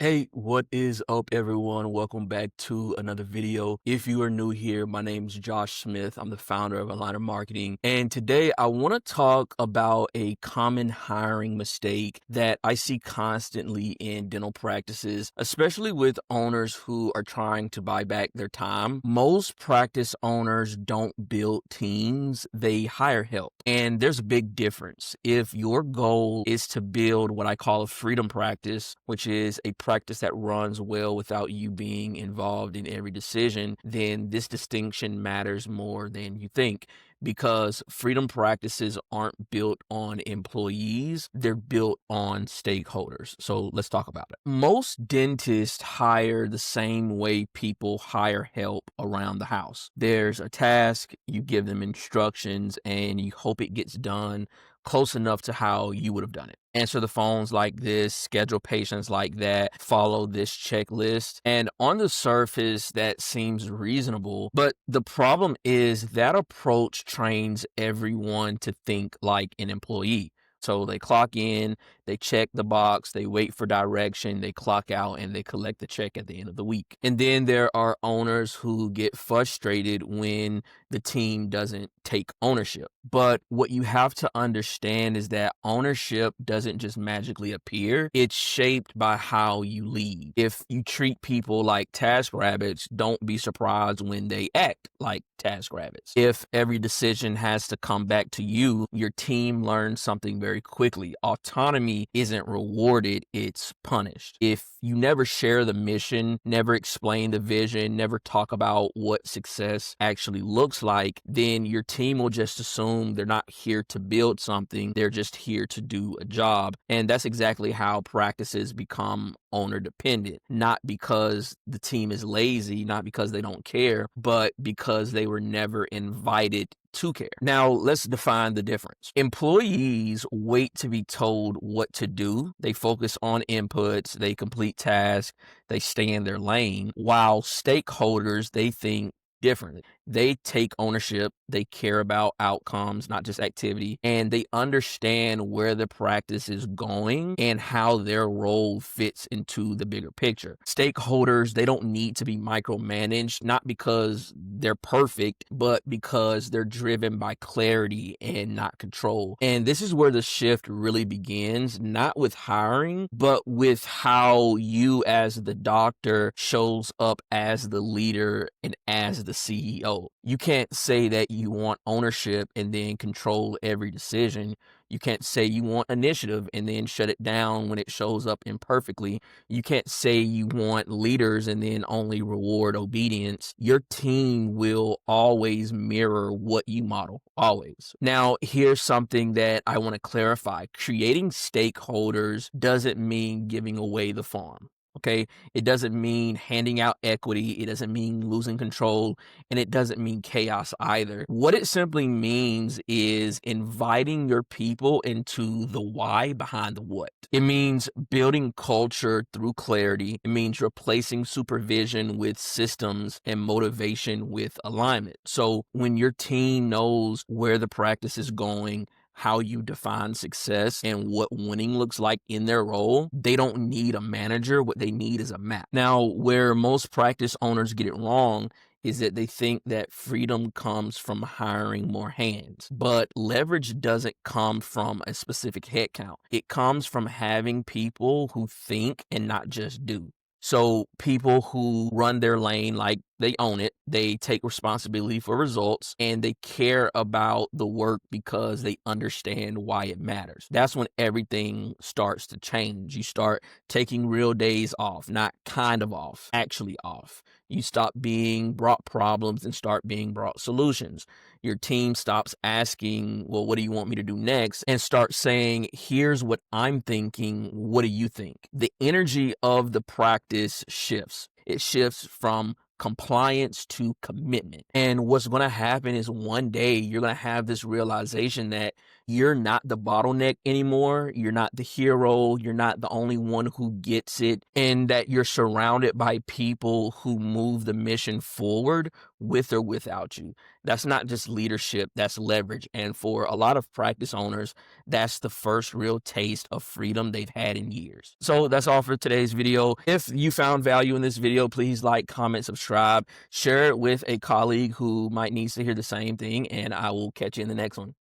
Hey, what is up, everyone? Welcome back to another video. If you are new here, my name is Josh Smith. I'm the founder of Aligner Marketing. And today I want to talk about a common hiring mistake that I see constantly in dental practices, especially with owners who are trying to buy back their time. Most practice owners don't build teams, they hire help. And there's a big difference. If your goal is to build what I call a freedom practice, which is a practice that runs well without you being involved in every decision, then this distinction matters more than you think, because freedom practices aren't built on employees, they're built on stakeholders. So let's talk about it. Most dentists hire the same way people hire help around the house. There's a task, you give them instructions, and you hope it gets done close enough to how you would have done it. Answer the phones like this, schedule patients like that, follow this checklist. And on the surface, that seems reasonable. But the problem is that approach trains everyone to think like an employee. So they clock in, they check the box, they wait for direction, they clock out, and they collect the check at the end of the week. And then there are owners who get frustrated when the team doesn't take ownership. But what you have to understand is that ownership doesn't just magically appear. It's shaped by how you lead. If you treat people like task rabbits, don't be surprised when they act like task rabbits. If every decision has to come back to you, your team learns something very quickly. Autonomy isn't rewarded, it's punished. If you never share the mission, never explain the vision, never talk about what success actually looks like, then your team will just assume they're not here to build something, they're just here to do a job. And that's exactly how practices become owner dependent, not because the team is lazy, not because they don't care, but because they were never invited to care. Now, let's define the difference. Employees wait to be told what to do. They focus on inputs, they complete tasks, they stay in their lane, while stakeholders, they think differently. They take ownership, they care about outcomes, not just activity, and they understand where the practice is going and how their role fits into the bigger picture. Stakeholders, they don't need to be micromanaged, not because they're perfect, but because they're driven by clarity and not control. And this is where the shift really begins, not with hiring, but with how you as the doctor shows up as the leader and as the CEO. You can't say that you want ownership and then control every decision. You can't say you want initiative and then shut it down when it shows up imperfectly. You can't say you want leaders and then only reward obedience. Your team will always mirror what you model, always. Now, here's something that I want to clarify. Creating stakeholders doesn't mean giving away the farm. Okay, it doesn't mean handing out equity. It doesn't mean losing control, and it doesn't mean chaos either. What it simply means is inviting your people into the why behind the what. It means building culture through clarity. It means replacing supervision with systems and motivation with alignment. So when your team knows where the practice is going, how you define success, and what winning looks like in their role, they don't need a manager. What they need is a map. Now, where most practice owners get it wrong is that they think that freedom comes from hiring more hands. But leverage doesn't come from a specific headcount. It comes from having people who think and not just do. So people who run their lane like they own it, they take responsibility for results, and they care about the work because they understand why it matters. That's when everything starts to change. You start taking real days off, not kind of off, actually off. You stop being brought problems and start being brought solutions. Your team stops asking, well, what do you want me to do next? And start saying, here's what I'm thinking. What do you think? The energy of the practice shifts. It shifts from compliance to commitment. And what's going to happen is one day you're going to have this realization that you're not the bottleneck anymore. You're not the hero. You're not the only one who gets it, and that you're surrounded by people who move the mission forward with or without you. That's not just leadership, that's leverage. And for a lot of practice owners, that's the first real taste of freedom they've had in years. So that's all for today's video. If you found value in this video, please like, comment, subscribe, share it with a colleague who might need to hear the same thing, and I will catch you in the next one.